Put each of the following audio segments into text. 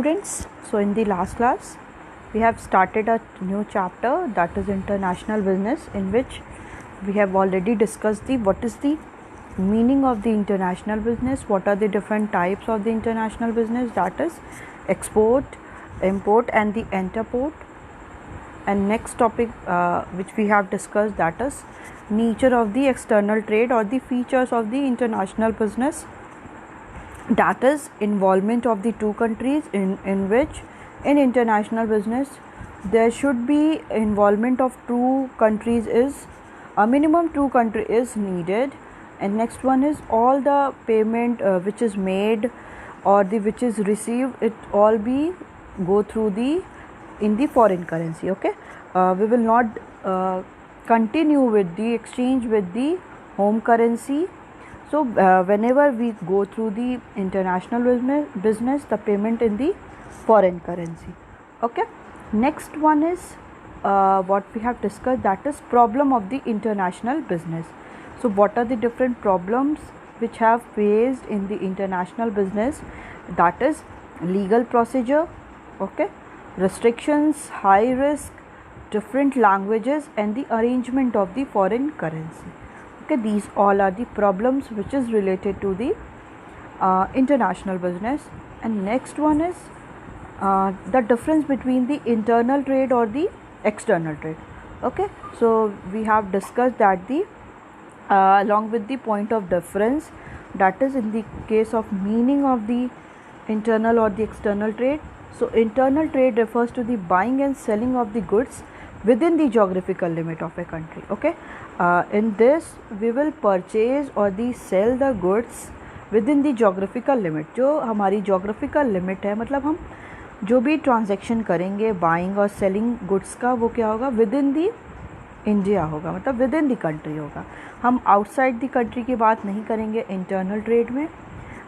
students. So in the last class we have started a new chapter, that is international business, in which we have already discussed what is the meaning of the international business, what are the different types of the international business, that is export, import and the interport. And next topic which we have discussed, that is nature of the external trade or the features of the international business, that is involvement of the two countries in which in international business there should be involvement of two countries, is a minimum two country is needed. And next one is all the payment which is made or the which is received, it all be go through the in the foreign currency. Okay, we will not continue with the exchange with the home currency. So whenever we go through the international business, the payment in the foreign currency. Okay, next one is what we have discussed, that is problem of the international business. So what are the different problems which have faced in the international business? That is legal procedure, okay, restrictions, high risk, different languages and the arrangement of the foreign currency. Okay, these all are the problems which is related to the international business. And next one is the difference between the internal trade or the external trade. Okay, so we have discussed that the along with the point of difference, that is in the case of meaning of the internal or the external trade. So internal trade refers to the buying and selling of the goods within the geographical limit of a country. Okay, in this we will purchase or the sell the goods within the geographical limit. जो हमारी geographical limit है, मतलब हम जो भी transaction करेंगे buying और selling goods का, वो क्या होगा, within the India होगा, मतलब within the country होगा. हम outside the country की बात नहीं करेंगे internal trade में.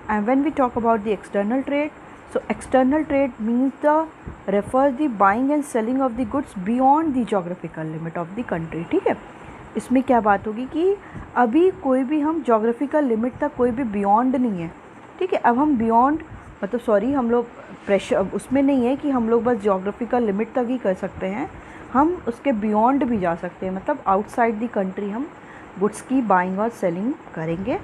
And when we talk about the external trade, so external trade means the refers the buying and selling of the goods beyond the geographical limit of the country. ठीक है, इसमें क्या बात होगी कि अभी कोई भी हम geographical limit तक कोई भी beyond नहीं है. ठीक है, अब हम beyond मतलब सॉरी हम लोग प्रेशर उसमें नहीं है कि हम लोग बस geographical limit तक ही कर सकते हैं, हम उसके beyond भी जा सकते हैं, मतलब outside the country हम goods की buying और selling करेंगे.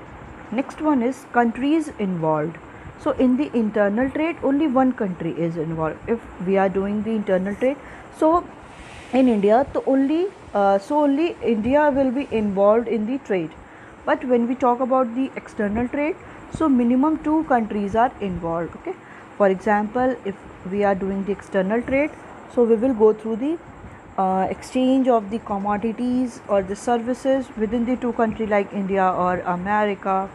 Next one is countries involved. So in the internal trade only one country is involved. If we are doing the internal trade, so in India तो only India will be involved in the trade. But when we talk about the external trade, so minimum two countries are involved. Okay, for example, if we are doing the external trade, so we will go through the exchange of the commodities or the services within the two countries like India or America,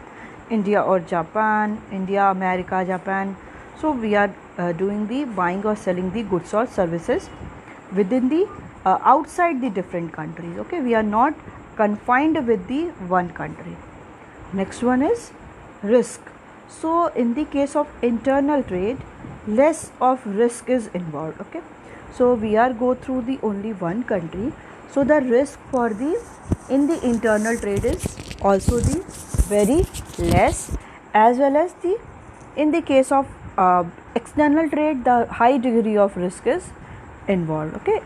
India or Japan, India, America, Japan. So we are doing the buying or selling the goods or services within the outside the different countries. Okay, we are not confined with the one country. Next one is risk. So in the case of internal trade, less of risk is involved. Okay, so we are go through the only one country, so the risk for the in the internal trade is also the very less, as well as the in the case of external trade the high degree of risk is involved. Okay,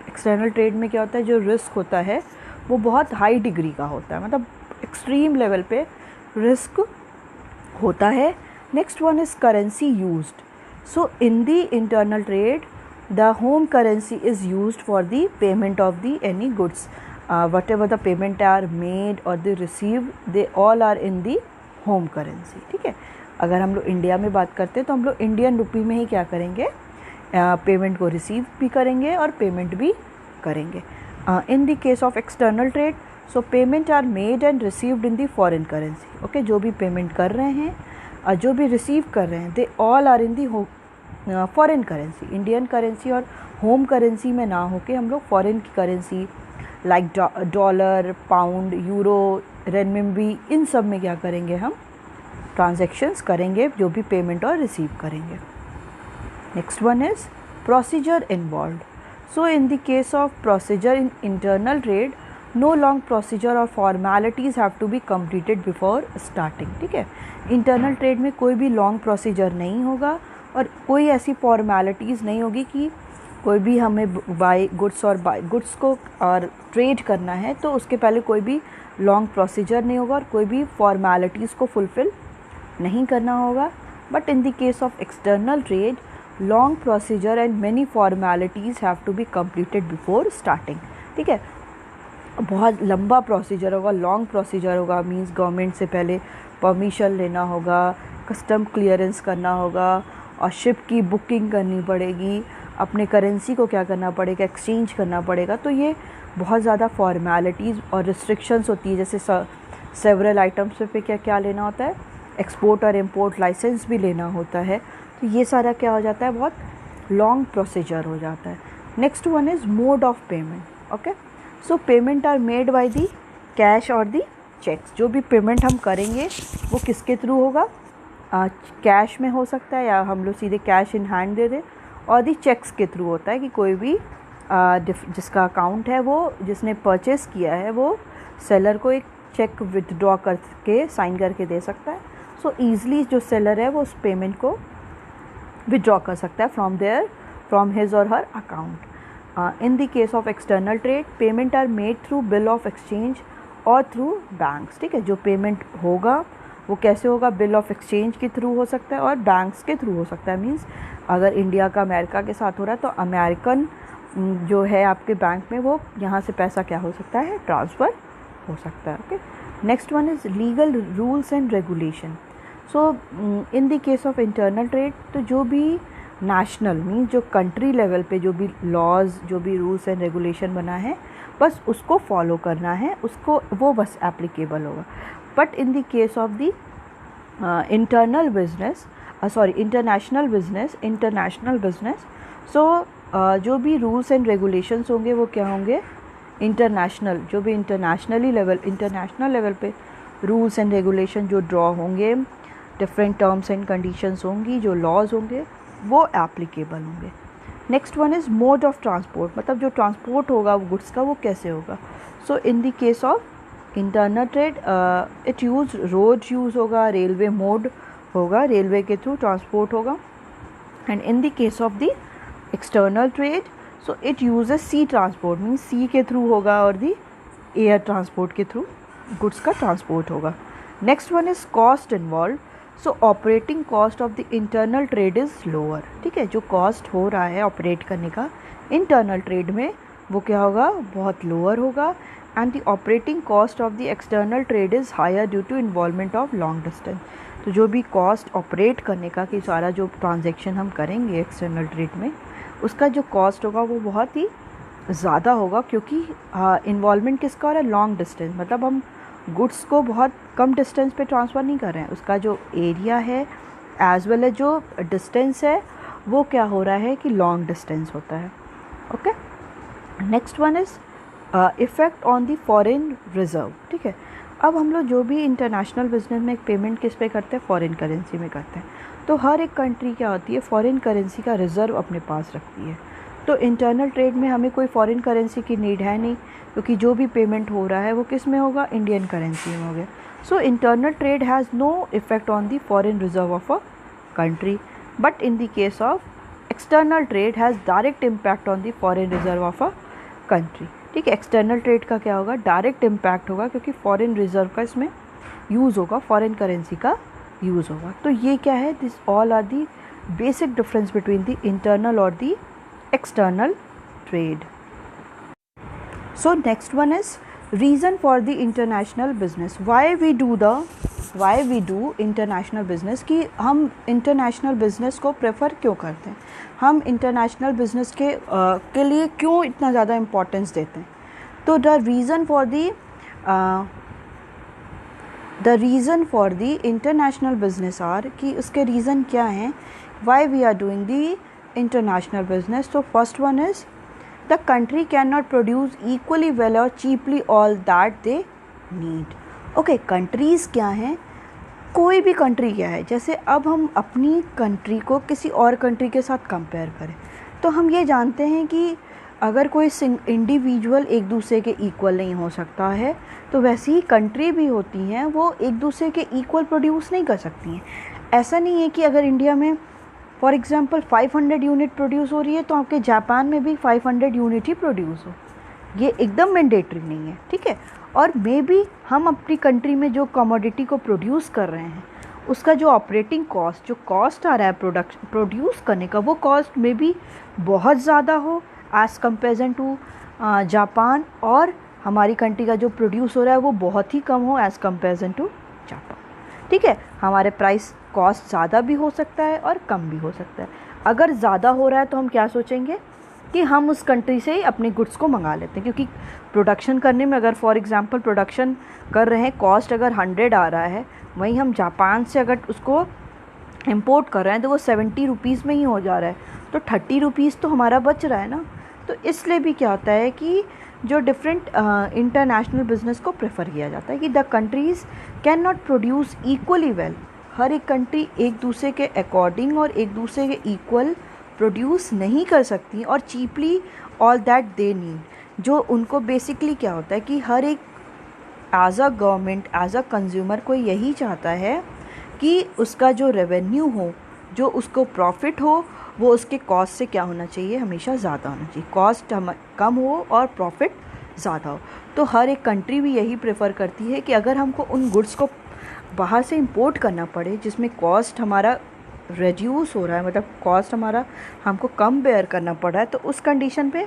external trade में क्या होता है, जो risk होता है वो बहुत high degree का होता है, मतलब extreme level पे risk होता है. Next one is currency used. So in the internal trade the home currency is used for the payment of the any goods. Whatever the payment are made or they received, they all are in the home currency. ठीक है, अगर हम लोग India में बात करते हैं तो हम लोग इंडियन रुपी में ही क्या करेंगे, पेमेंट को रिसीव भी करेंगे और पेमेंट भी करेंगे. In the case of external trade, so payment are made and received in the foreign currency. Okay, जो भी पेमेंट कर रहे हैं जो भी रिसीव कर रहे हैं, they all are in the foreign currency. Indian currency और होम करेंसी में ना होके हम लोग फॉरेन की currency like dollar, pound, euro, renminbi, इन सब में क्या करेंगे, हम ट्रांजैक्शंस करेंगे, जो भी पेमेंट और रिसीव करेंगे. Next one is procedure involved. So in the case of procedure in internal trade, no long procedure और formalities have to be completed before starting. ठीक है, इंटरनल ट्रेड में कोई भी लॉन्ग प्रोसीजर नहीं होगा और कोई ऐसी फॉर्मेलिटीज़ नहीं होगी कि कोई भी हमें गुड्स को और ट्रेड करना है तो उसके पहले कोई भी लॉन्ग प्रोसीजर नहीं होगा और कोई भी फॉर्मेलिटीज़ को फुलफ़िल नहीं करना होगा. But in the case of external trade, long procedure and many formalities have to be completed before starting. ठीक है, बहुत लंबा प्रोसीजर होगा, लॉन्ग प्रोसीजर होगा. मींस गवर्नमेंट से पहले परमिशन लेना होगा, कस्टम क्लियरेंस करना होगा और शिप की बुकिंग करनी पड़ेगी, अपने करेंसी को क्या करना पड़ेगा, एक्सचेंज करना पड़ेगा. तो ये बहुत ज़्यादा फॉर्मेलिटीज़ और रिस्ट्रिक्शंस होती है. जैसे सेवरल आइटम्स पे क्या क्या लेना होता है, एक्सपोर्ट और इम्पोर्ट लाइसेंस भी लेना होता है. तो ये सारा क्या हो जाता है, बहुत लॉन्ग प्रोसीजर हो जाता है. Next one is mode of payment. Okay, so payment are made by the cash और दी चेक्स. जो भी पेमेंट हम करेंगे वो किसके थ्रू होगा, कैश में हो सकता है या हम लोग सीधे कैश इन हैंड दे दें, और दी चेक्स के थ्रू होता है कि कोई भी जिसका अकाउंट है, वो जिसने परचेस किया है, वो सेलर को एक चेक विदड्रॉ करके साइन करके दे सकता है. सो ईज़िली जो सेलर है वो उस पेमेंट को विदड्रॉ कर सकता है फ्रॉम हिज और her account. In the case of external trade, payment are made through bill of exchange और थ्रू बैंक्स. ठीक है, जो पेमेंट होगा वो कैसे होगा, बिल ऑफ एक्सचेंज के थ्रू हो सकता है और बैंक्स के थ्रू हो सकता है. मींस अगर इंडिया का अमेरिका के साथ हो रहा है तो अमेरिकन जो है आपके बैंक में, वो यहाँ से पैसा क्या हो सकता है, ट्रांसफ़र हो सकता है. Okay, next one is legal rules and regulation. So in the case of internal trade, तो जो भी नेशनल मीन्स जो कंट्री लेवल पे जो भी लॉज, जो भी रूल्स एंड रेगुलेशन बना है, बस उसको फॉलो करना है, उसको वो बस एप्लीकेबल होगा. But in the case of the internal business, so जो भी रूल्स एंड रेगुलेशंस होंगे वो क्या होंगे, इंटरनेशनल, जो भी इंटरनेशनल लेवल पे रूल्स एंड रेगुलेशन जो ड्रॉ होंगे, डिफरेंट टर्म्स एंड कंडीशंस होंगी, जो लॉज होंगे वो एप्लीकेबल होंगे. Next one is mode of transport. मतलब जो ट्रांसपोर्ट होगा वो गुड्स का, वो कैसे होगा. So in the case of internal trade, it road use होगा, रेलवे मोड होगा, रेलवे के थ्रू ट्रांसपोर्ट होगा. And in the case of the external trade, so it uses sea transport, means sea के थ्रू होगा और दी एयर ट्रांसपोर्ट के through goods का ट्रांसपोर्ट होगा. Next one is cost involve. So operating cost of the internal trade is lower. ठीक है, जो कॉस्ट हो रहा है ऑपरेट करने का इंटरनल ट्रेड में, वो क्या होगा, बहुत लोअर होगा. And the operating cost of the external trade is higher due to involvement of long distance. तो जो भी कॉस्ट ऑपरेट करने का, कि सारा जो ट्रांजेक्शन हम करेंगे एक्सटर्नल ट्रेड में, उसका जो कॉस्ट होगा वो बहुत ही ज़्यादा होगा, क्योंकि इन्वॉल्वमेंट किसका हो रहा है, लॉन्ग डिस्टेंस. मतलब हम गुड्स को बहुत कम डिस्टेंस पे ट्रांसफ़र नहीं कर रहे हैं, उसका जो एरिया है एज वेल एज जो डिस्टेंस है वो क्या हो रहा है कि लॉन्ग डिस्टेंस होता है. Okay, next one is effect on the foreign reserve. ठीक है, अब हम लोग जो भी इंटरनेशनल बिजनेस में पेमेंट किस पे करते हैं, फॉरेन करेंसी में करते हैं. तो हर एक कंट्री क्या होती है, फॉरेन करेंसी का रिज़र्व अपने पास रखती है. तो इंटरनल ट्रेड में हमें कोई फॉरेन करेंसी की नीड है नहीं, क्योंकि जो भी पेमेंट हो रहा है वो किस में होगा, इंडियन करेंसी में हो गया. So internal trade has no effect on the foreign reserve of a country. But in the case of external trade has direct impact on the foreign reserve of a country. ठीक है, external trade का क्या होगा, direct impact होगा, क्योंकि foreign reserve का इसमें use होगा, फॉरेन करेंसी का यूज़ होगा. तो ये क्या है, this all are the basic difference between the internal और the external trade. So next one is reason for the international business. Why we do international business, कि हम international business को prefer क्यों करते हैं, हम international business के लिए क्यों इतना ज़्यादा importance देते हैं. तो the reason for the international business are, कि उसके reason क्या हैं, why we are doing the international business. So first one is the country cannot produce equally well or cheaply all that they need. Okay, countries क्या हैं, कोई भी country क्या है. जैसे अब हम अपनी कंट्री को किसी और कंट्री के साथ कंपेयर करें तो हम ये जानते हैं कि अगर कोई इंडिविजुअल एक दूसरे के इक्वल नहीं हो सकता है, तो वैसी ही कंट्री भी होती हैं, वो एक दूसरे के इक्वल प्रोड्यूस नहीं कर सकती हैं. ऐसा नहीं है कि अगर इंडिया में फॉर एग्जांपल 500 यूनिट प्रोड्यूस हो रही है तो आपके जापान में भी 500 यूनिट ही प्रोड्यूस हो, ये एकदम मैंडेटरी नहीं है, ठीक है। और मे बी हम अपनी कंट्री में जो कमोडिटी को प्रोड्यूस कर रहे हैं उसका जो ऑपरेटिंग कॉस्ट, जो कॉस्ट आ रहा है प्रोड्यूस करने का, वो कॉस्ट में भी बहुत ज़्यादा हो एज़ कंपेरिजन टू जापान, और हमारी कंट्री का जो प्रोड्यूस हो रहा है वो बहुत ही कम हो एज़ कंपेरिजन टू जापान, ठीक है। हमारे प्राइस कॉस्ट ज़्यादा भी हो सकता है और कम भी हो सकता है। अगर ज़्यादा हो रहा है तो हम क्या सोचेंगे कि हम उस कंट्री से ही अपने गुड्स को मंगा लेते हैं, क्योंकि प्रोडक्शन करने में अगर फॉर एग्जांपल प्रोडक्शन कर रहे हैं, कॉस्ट अगर 100 आ रहा है, वहीं हम जापान से अगर उसको इंपोर्ट कर रहे हैं तो वो 70 रुपीज़ में ही हो जा रहा है, तो 30 रुपीज़ तो हमारा बच रहा है ना। तो इसलिए भी क्या होता है कि जो डिफरेंट इंटरनेशनल बिजनेस को प्रेफर किया जाता है कि the countries can not produce equally well, हर एक कंट्री एक दूसरे के अकॉर्डिंग और एक दूसरे के इक्वल प्रोड्यूस नहीं कर सकती और cheaply all that they need. जो उनको बेसिकली क्या होता है कि हर एक as a government, as a consumer कोई यही चाहता है कि उसका जो रेवेन्यू हो, जो उसको प्रॉफिट हो, वो उसके कॉस्ट से क्या होना चाहिए, हमेशा ज़्यादा होना चाहिए। कॉस्ट कम हो और प्रॉफिट ज़्यादा हो। तो हर एक कंट्री भी यही प्रेफर करती है कि अगर हमको उन गुड्स को बाहर से इंपोर्ट करना पड़े जिसमें कॉस्ट हमारा रिड्यूस हो रहा है, मतलब कॉस्ट हमारा हमको कम बेयर करना पड़ रहा है, तो उस कंडीशन पे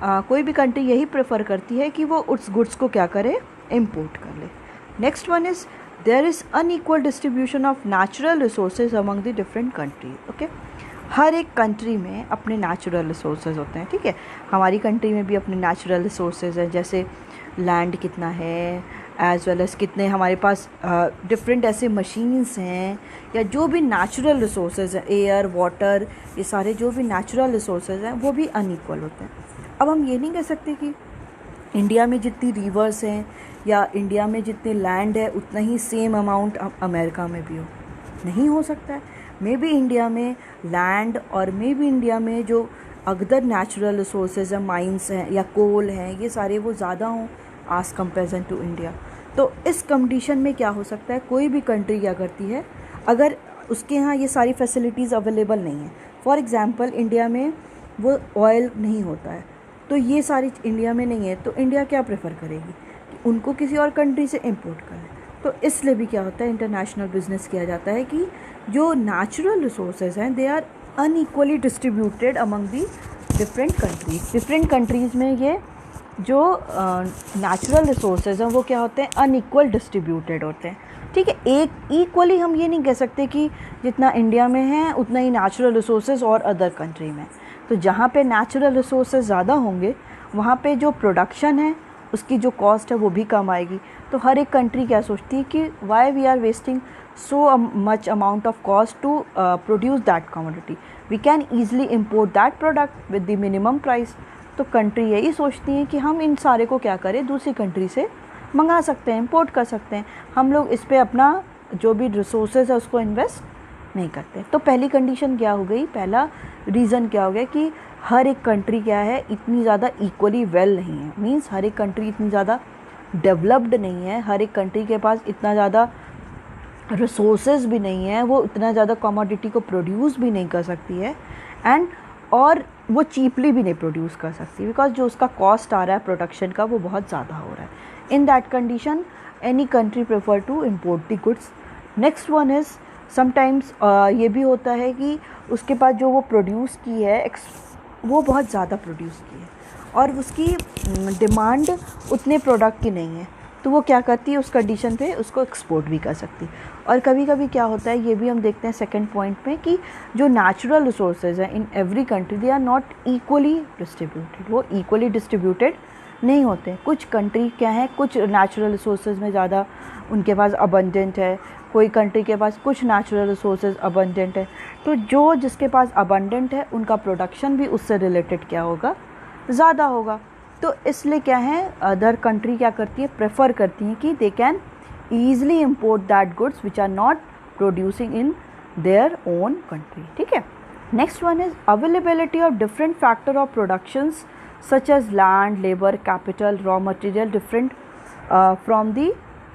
कोई भी कंट्री यही प्रेफर करती है कि वो उस गुड्स को क्या करे, इंपोर्ट कर ले। Next one is there is unequal distribution of natural resources among the different country. Okay, हर एक कंट्री में अपने नेचुरल रिसोर्सेज होते हैं, ठीक है। हमारी कंट्री में भी अपने नेचुरल रिसोर्सेज हैं, जैसे लैंड कितना है, एज़ वेल एज़ कितने हमारे पास डिफरेंट ऐसे मशीन्स हैं, या जो भी नेचुरल रिसोर्सेज हैं, एयर, वाटर, ये सारे जो भी नेचुरल रिसोर्सेज हैं वो भी अनइक्वल होते हैं। अब हम ये नहीं कह सकते कि इंडिया में जितनी रिवर्स हैं या इंडिया में जितने लैंड है उतना ही सेम अमाउंट अमेरिका में भी हो, नहीं हो सकता है। मे बी इंडिया में लैंड और मे बी इंडिया में जो अदर नेचुरल रिसोर्सेज हैं, माइंस हैं या कोल हैं, ये सारे वो ज़्यादा हों आज कंपेरिजन टू इंडिया। तो इस कंडीशन में क्या हो सकता है, कोई भी कंट्री क्या करती है, अगर उसके यहाँ ये सारी फैसिलिटीज़ अवेलेबल नहीं है, फॉर एग्जांपल इंडिया में वो ऑयल नहीं होता है, तो ये सारी इंडिया में नहीं है, तो इंडिया क्या प्रेफर करेगी कि उनको किसी और कंट्री से इंपोर्ट करें। तो इसलिए भी क्या होता है, इंटरनेशनल बिजनेस किया जाता है कि जो नेचुरल रिसोर्सेज हैं they are unequally distributed among the different countries. Different countries में ये जो नेचुरल रिसोर्सेज हैं वो क्या होते हैं, अनइक्वल डिस्ट्रीब्यूटेड होते हैं, ठीक है। एक इक्वली हम ये नहीं कह सकते कि जितना इंडिया में है उतना ही नेचुरल रिसोर्सेज और अदर कंट्री में। तो जहाँ पे नेचुरल रिसोर्सेज ज़्यादा होंगे वहाँ पे जो प्रोडक्शन है उसकी जो कॉस्ट है वो भी कम आएगी। तो हर एक कंट्री क्या सोचती है कि why we are wasting so much amount of cost to produce that commodity, we can easily import that product with the minimum price। तो कंट्री यही सोचती है कि हम इन सारे को क्या करें, दूसरी कंट्री से मंगा सकते हैं, इंपोर्ट कर सकते हैं, हम लोग इस पे अपना जो भी रिसोर्सेज है उसको इन्वेस्ट नहीं करते। तो पहली कंडीशन क्या हो गई, पहला रीज़न क्या हो गया कि हर एक कंट्री क्या है, इतनी ज़्यादा इक्वली वेल नहीं है, मीन्स हर एक कंट्री इतनी ज़्यादा डेवलप्ड नहीं है, हर एक कंट्री के पास इतना ज़्यादा रिसोर्सेज भी नहीं है, वो इतना ज़्यादा कमोडिटी को प्रोड्यूस भी नहीं कर सकती है, एंड और वो चीपली भी नहीं प्रोड्यूस कर सकती, बिकॉज जो उसका कॉस्ट आ रहा है प्रोडक्शन का वो बहुत ज़्यादा हो रहा है। In that condition any country prefer to import the goods. Next one is sometimes ये भी होता है कि उसके पास जो वो प्रोड्यूस की है वो बहुत ज़्यादा प्रोड्यूस की है और उसकी डिमांड उतने प्रोडक्ट की नहीं है, तो वो क्या करती है, उस कंडीशन पे उसको एक्सपोर्ट भी कर सकती है। और कभी कभी क्या होता है, ये भी हम देखते हैं सेकंड पॉइंट में, कि जो नेचुरल रिसोर्सेज हैं in every country they are not equally distributed, वो इक्वली डिस्ट्रीब्यूटेड नहीं होते। कुछ कंट्री क्या है, कुछ नेचुरल रिसोर्सेज में ज़्यादा उनके पास अबंडेंट है, कोई कंट्री के पास कुछ नेचुरल रिसोर्सेज अबंडेंट है, तो जो जिसके पास अबंडेंट है उनका प्रोडक्शन भी उससे रिलेटेड क्या होगा, ज़्यादा होगा। तो इसलिए क्या है, अदर कंट्री क्या करती है, प्रेफर करती हैं कि they can easily import that goods which are not producing in their own country, ठीक है। Next one is availability of different factor of productions such as land, labour, capital, raw material different from the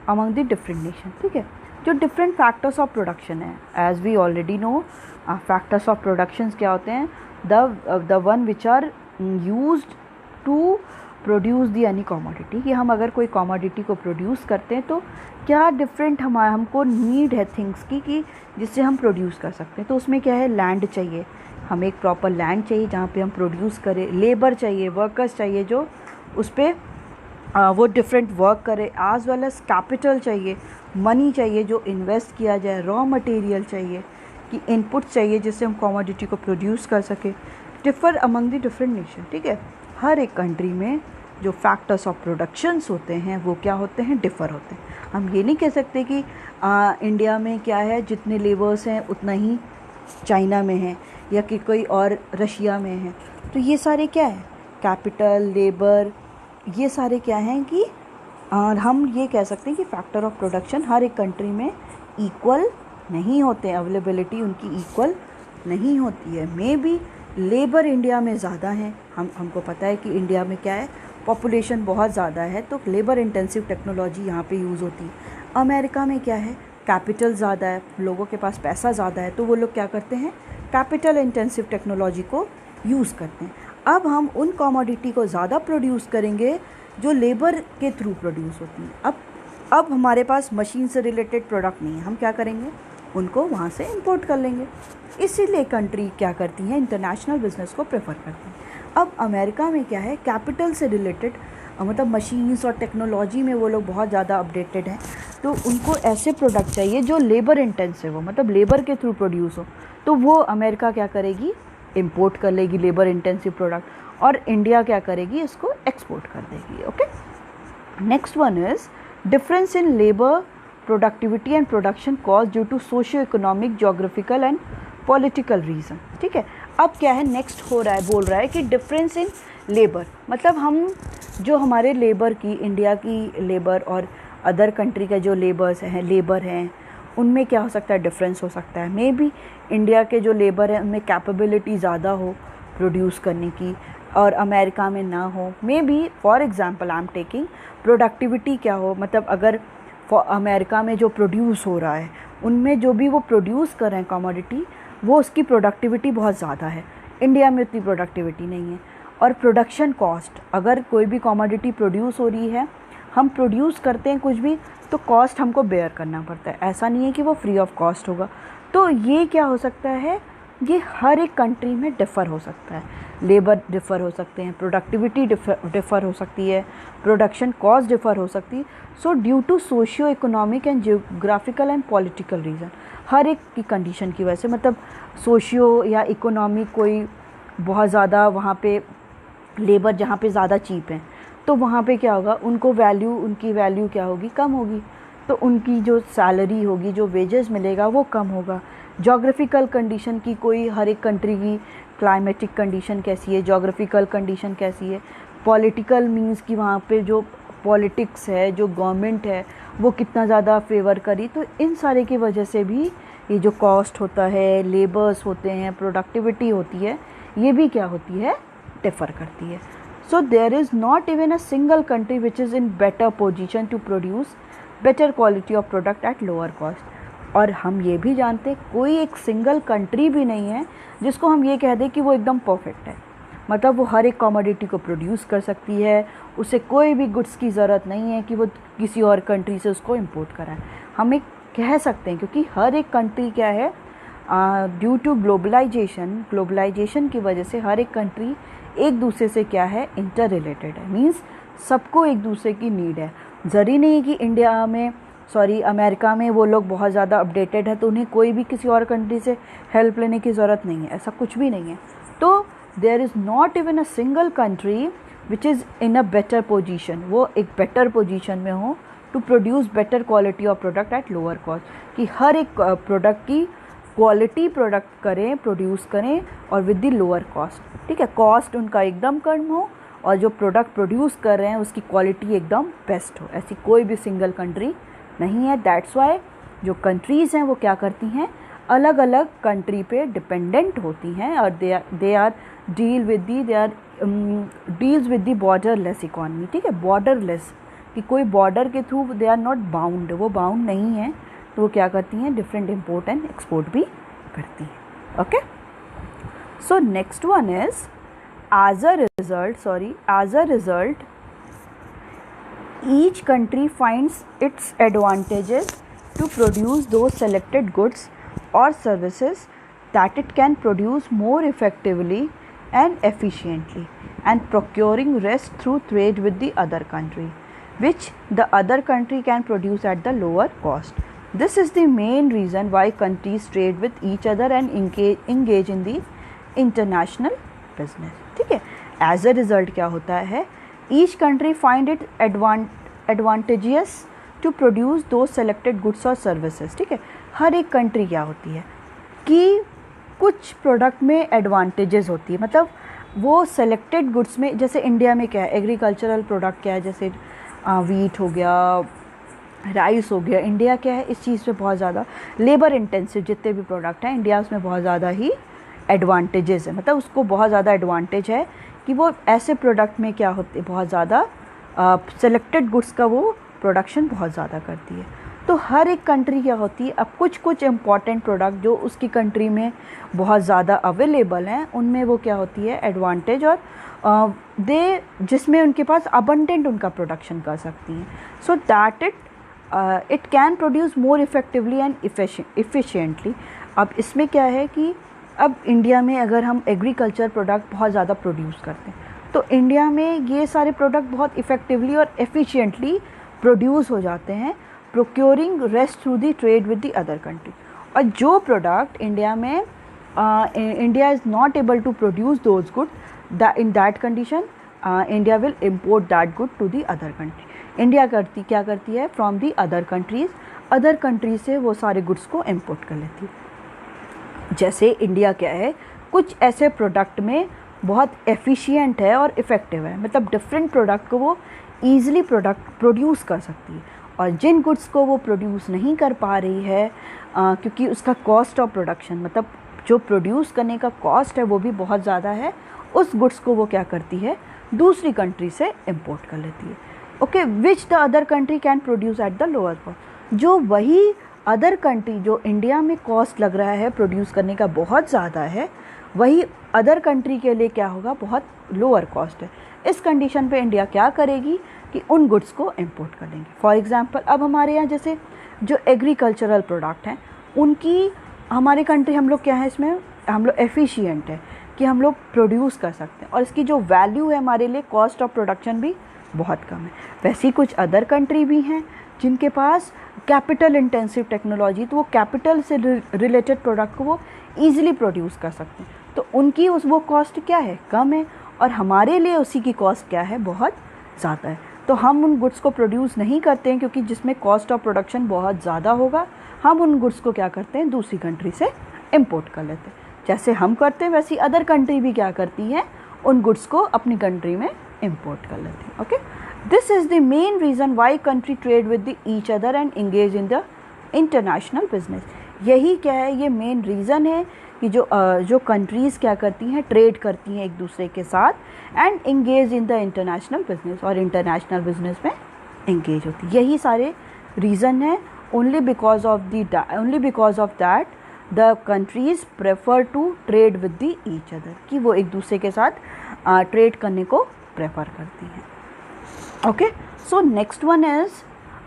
among the different nation, ठीक है। जो different factors of production है, as we already know factors of productions क्या होते हैं, the one which are used to produce the any commodity, कि हम अगर कोई कॉमोडिटी को प्रोड्यूस करते हैं तो क्या डिफरेंट हमको नीड है थिंग्स की कि जिससे हम प्रोड्यूस कर सकते हैं। तो उसमें क्या है, लैंड चाहिए, हमें एक प्रॉपर लैंड चाहिए जहाँ पे हम प्रोड्यूस करें, लेबर चाहिए, वर्कर्स चाहिए जो उस पर वो डिफरेंट वर्क करे, एज वेल एज कैपिटल चाहिए, मनी चाहिए जो इन्वेस्ट किया जाए, रॉ मटेरियल चाहिए कि इनपुट चाहिए जिससे हम कॉमोडिटी को प्रोड्यूस कर सके। Differ among the different nation, ठीक है। हर एक कंट्री में जो फैक्टर्स ऑफ प्रोडक्शंस होते हैं वो क्या होते हैं, डिफ़र होते हैं। हम ये नहीं कह सकते कि इंडिया में क्या है जितने लेबर्स हैं उतना ही चाइना में है या कि कोई और रशिया में है। तो ये सारे क्या है, कैपिटल, लेबर, ये सारे क्या हैं कि हम ये कह सकते हैं कि फैक्टर ऑफ प्रोडक्शन हर एक कंट्री में इक्वल नहीं होते हैं, अवेलेबिलिटी उनकी इक्वल नहीं होती है। मे बी लेबर इंडिया में ज़्यादा है, हमको पता है कि इंडिया में क्या है, पॉपुलेशन बहुत ज़्यादा है तो लेबर इंटेंसिव टेक्नोलॉजी यहाँ पे यूज़ होती है। अमेरिका में क्या है, कैपिटल ज़्यादा है, लोगों के पास पैसा ज़्यादा है तो वो लोग क्या करते हैं, कैपिटल इंटेंसिव टेक्नोलॉजी को यूज़ करते हैं। अब हम उन कॉमोडिटी को ज़्यादा प्रोड्यूस करेंगे जो लेबर के थ्रू प्रोड्यूस होती हैं। अब हमारे पास मशीन से रिलेटेड प्रोडक्ट नहीं है, हम क्या करेंगे, उनको वहाँ से इंपोर्ट कर लेंगे। इसीलिए कंट्री क्या करती हैं, इंटरनेशनल बिजनेस को प्रेफर करती हैं। अब अमेरिका में क्या है, कैपिटल से रिलेटेड मतलब मशीन्स और टेक्नोलॉजी में वो लोग बहुत ज़्यादा अपडेटेड हैं, तो उनको ऐसे प्रोडक्ट चाहिए जो लेबर इंटेंसिव हो, मतलब लेबर के थ्रू प्रोड्यूस हो। तो वो अमेरिका क्या करेगी, इंपोर्ट कर लेगी लेबर इंटेंसिव प्रोडक्ट, और इंडिया क्या करेगी, इसको एक्सपोर्ट कर देगी। Okay, next one is difference in labour productivity and production cost due to socio economic, geographical and political reason. ठीक है, अब क्या है, नेक्स्ट हो रहा है, बोल रहा है कि डिफरेंस इन लेबर, मतलब हम जो हमारे लेबर की, इंडिया की लेबर और अदर कंट्री का जो लेबर हैं उनमें क्या हो सकता है, डिफरेंस हो सकता है। मे बी इंडिया के जो लेबर है उनमें कैपेबिलिटी ज़्यादा हो प्रोड्यूस करने की और अमेरिका में ना हो। May be for example I am taking productivity क्या हो, मतलब अगर अमेरिका में जो प्रोड्यूस हो रहा है उनमें जो भी वो प्रोड्यूस कर रहे हैं कमोडिटी, वो उसकी प्रोडक्टिविटी बहुत ज़्यादा है, इंडिया में उतनी प्रोडक्टिविटी नहीं है। और प्रोडक्शन कॉस्ट, अगर कोई भी कमोडिटी प्रोड्यूस हो रही है, हम प्रोड्यूस करते हैं कुछ भी तो कॉस्ट हमको बेयर करना पड़ता है, ऐसा नहीं है कि वो फ्री ऑफ कॉस्ट होगा। तो ये क्या हो सकता है, ये हर एक कंट्री में डिफ़र हो सकता है, लेबर डिफ़र हो सकते हैं, प्रोडक्टिविटी डिफ़र हो सकती है, प्रोडक्शन कॉस्ट डिफ़र हो सकती है। So due to socio economic and geographical and political reason, हर एक की कंडीशन की वजह से, मतलब सोशियो या इकोनॉमिक, कोई बहुत ज़्यादा वहाँ पे लेबर जहाँ पे ज़्यादा चीप है तो वहाँ पे क्या होगा, उनकी वैल्यू क्या होगी, कम होगी, तो उनकी जो सैलरी होगी, जो वेजेस मिलेगा वो कम होगा। जोग्राफिकल कंडीशन की, कोई हर एक कंट्री की क्लाइमेटिक कंडीशन कैसी है, जोग्राफिकल कंडीशन कैसी है, पॉलिटिकल मींस कि वहाँ पे जो पॉलिटिक्स है, जो गवर्नमेंट है वो कितना ज़्यादा फेवर करी, तो इन सारे की वजह से भी ये जो कॉस्ट होता है, लेबर्स होते हैं, प्रोडक्टिविटी होती है, ये भी क्या होती है, डिफ़र करती है। So there is not even a single country which is in better position to produce better quality of product at lower cost. और हम ये भी जानते हैं कोई एक सिंगल कंट्री भी नहीं है जिसको हम ये कह दें कि वो एकदम परफेक्ट है, मतलब वो हर एक कमोडिटी को प्रोड्यूस कर सकती है, उसे कोई भी गुड्स की ज़रूरत नहीं है कि वो किसी और कंट्री से उसको इंपोर्ट कराए। हम एक कह सकते हैं क्योंकि हर एक कंट्री क्या है, ड्यू टू ग्लोबलाइजेशन की वजह से हर एक कंट्री एक दूसरे से क्या है, इंटर रिलेटेड है, मींस सबको एक दूसरे की नीड है। ज़रूरी नहीं कि अमेरिका में वो लोग बहुत ज़्यादा अपडेटेड है तो उन्हें कोई भी किसी और कंट्री से हेल्प लेने की ज़रूरत नहीं है, ऐसा कुछ भी नहीं है। तो there is not even a single country which is in a better position, वो एक बेटर पोजीशन में हो to produce better quality of product at lower cost, कि हर एक प्रोडक्ट की क्वालिटी प्रोडक्ट करें, प्रोड्यूस करें और विद द लोअर कॉस्ट। ठीक है, कॉस्ट उनका एकदम कम हो और जो प्रोडक्ट प्रोड्यूस कर रहे हैं उसकी क्वालिटी एकदम बेस्ट हो, ऐसी कोई भी सिंगल कंट्री नहीं है। दैट्स वाई जो कंट्रीज़ हैं वो क्या करती हैं, अलग अलग कंट्री पे डिपेंडेंट होती हैं और they are deals with the borderless economy. ठीक है, बॉर्डरलेस, कि कोई बॉर्डर के through they are not bound, वो बाउंड नहीं है तो वो क्या करती हैं, डिफरेंट इम्पोर्ट एंड एक्सपोर्ट भी करती हैं. Okay, so next one is as a result each country finds its advantages to produce those selected goods or services that it can produce more effectively and efficiently, and procuring rest through trade with the other country, which the other country can produce at the lower cost. This is the main reason why countries trade with each other and engage in the international business. ठीक है, as a result क्या होता है, each country find it advantageous to produce those selected goods और services. ठीक है, हर एक country क्या होती है कि कुछ प्रोडक्ट में एडवांटेजेस होती है, मतलब वो सेलेक्टेड गुड्स में, जैसे इंडिया में क्या है, एग्रीकल्चरल प्रोडक्ट क्या है, जैसे वीट हो गया, राइस हो गया. इंडिया क्या है इस चीज़ पे बहुत ज़्यादा लेबर इंटेंसिव जितने भी प्रोडक्ट हैं इंडिया उसमें बहुत ज़्यादा ही एडवांटेजेस है, मतलब उसको बहुत ज़्यादा एडवांटेज है कि वो ऐसे प्रोडक्ट में क्या होते बहुत ज़्यादा सेलेक्टेड गुड्स का वो प्रोडक्शन बहुत ज़्यादा करती है. तो हर एक कंट्री क्या होती है, अब कुछ इम्पॉर्टेंट प्रोडक्ट जो उसकी कंट्री में बहुत ज़्यादा अवेलेबल हैं उनमें वो क्या होती है एडवांटेज, और जिसमें उनके पास अबंडेंट उनका प्रोडक्शन कर सकती हैं, so that it can produce more effectively and efficiently. अब इसमें क्या है कि अब इंडिया में अगर हम एग्रीकल्चर प्रोडक्ट बहुत ज़्यादा प्रोड्यूस करते हैं तो इंडिया में ये सारे प्रोडक्ट बहुत इफ़ेक्टिवली और एफिशिएंटली प्रोड्यूस हो जाते हैं, procuring rest through the trade with the other country. और जो प्रोडक्ट इंडिया में India is not able to produce those good, in that condition India will import that good to the other country. India क्या करती है, from the other countries से वो सारे goods को इम्पोर्ट कर लेती है. जैसे इंडिया क्या है, कुछ ऐसे प्रोडक्ट में बहुत एफिशिएंट है और इफ़ेक्टिव है, मतलब डिफरेंट प्रोडक्ट को वो ईज़िली प्रोड्यूस कर सकती है. और जिन गुड्स को वो प्रोड्यूस नहीं कर पा रही है क्योंकि उसका कॉस्ट ऑफ प्रोडक्शन, मतलब जो प्रोड्यूस करने का कॉस्ट है वो भी बहुत ज़्यादा है, उस गुड्स को वो क्या करती है, दूसरी कंट्री से इम्पोर्ट कर लेती है. Okay, which the other country can produce at the lower cost. जो वही अदर कंट्री जो इंडिया में कॉस्ट लग रहा है प्रोड्यूस करने का बहुत ज़्यादा है, वही अदर कंट्री के लिए क्या होगा, बहुत लोअर कॉस्ट है. इस कंडीशन पे इंडिया क्या करेगी कि उन गुड्स को इंपोर्ट कर लेंगे. फॉर एग्जांपल अब हमारे यहाँ जैसे जो एग्रीकल्चरल प्रोडक्ट हैं उनकी हमारे कंट्री हम लोग क्या है, इसमें हम लोग एफिशिएंट है कि हम लोग प्रोड्यूस कर सकते हैं और इसकी जो वैल्यू है हमारे लिए, कॉस्ट ऑफ प्रोडक्शन भी बहुत कम है. वैसे ही कुछ अदर कंट्री भी हैं जिनके पास कैपिटल इंटेंसिव टेक्नोलॉजी, तो वो कैपिटल से रिलेटेड प्रोडक्ट को वो ईजिली प्रोड्यूस कर सकते हैं, तो उनकी वो कॉस्ट क्या है, कम है, और हमारे लिए उसी की कॉस्ट क्या है, बहुत ज़्यादा है. तो हम उन गुड्स को प्रोड्यूस नहीं करते हैं क्योंकि जिसमें कॉस्ट ऑफ प्रोडक्शन बहुत ज़्यादा होगा, हम उन गुड्स को क्या करते हैं, दूसरी कंट्री से इम्पोर्ट कर लेते हैं. जैसे हम करते हैं वैसे अदर कंट्री भी क्या करती है, उन गुड्स को अपनी कंट्री में इम्पोर्ट कर लेती है. Okay, this is the main reason why country trade with each other and engage in the international business. यही क्या है, ये मेन रीज़न है कि जो कंट्रीज़ क्या करती हैं, ट्रेड करती हैं एक दूसरे के साथ and engage in the international business, और इंटरनेशनल बिजनेस में इंगेज होती है. यही सारे रीज़न है. Only because of that the countries prefer to trade with the each other, कि वो एक दूसरे के साथ ट्रेड करने को प्रेफर करती हैं. Okay, so next one is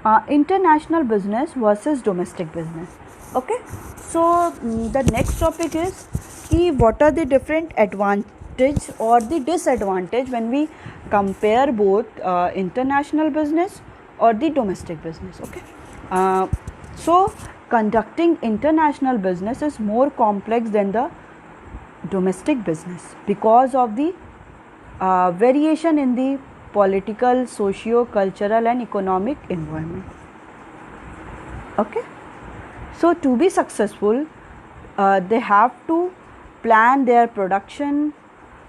international business versus domestic business. Okay, so the next topic is कि what are the different advantage or the disadvantage when we compare both international business or the domestic business. Okay, so conducting international business is more complex than the domestic business because of the variation in the political, socio-cultural and economic environment. Okay, so to be successful they have to plan their production,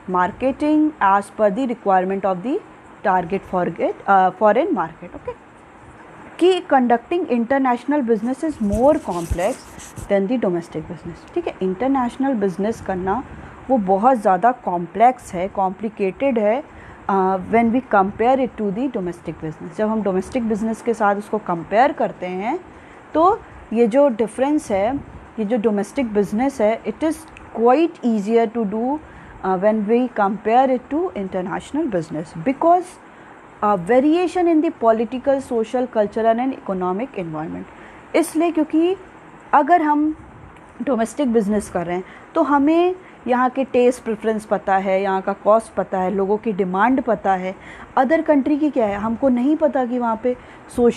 marketing as per the requirement of the target foreign market. Okay, कि conducting international business is more complex than the domestic business. ठीक है, international business करना वो बहुत ज़्यादा complex है, complicated है when we compare it to the domestic business. जब हम domestic business के साथ उसको compare करते हैं तो ये जो डिफरेंस है, ये जो डोमेस्टिक बिजनेस है, it is quite easier to do when we compare it to international business, because variation in the political, social, cultural and economic environment. इसलिए क्योंकि अगर हम डोमेस्टिक बिजनेस कर रहे हैं तो हमें यहाँ के टेस्ट प्रेफरेंस पता है, यहाँ का कॉस्ट पता है, लोगों की डिमांड पता है. अदर कंट्री की क्या है, हमको नहीं पता कि वहाँ पे सोशल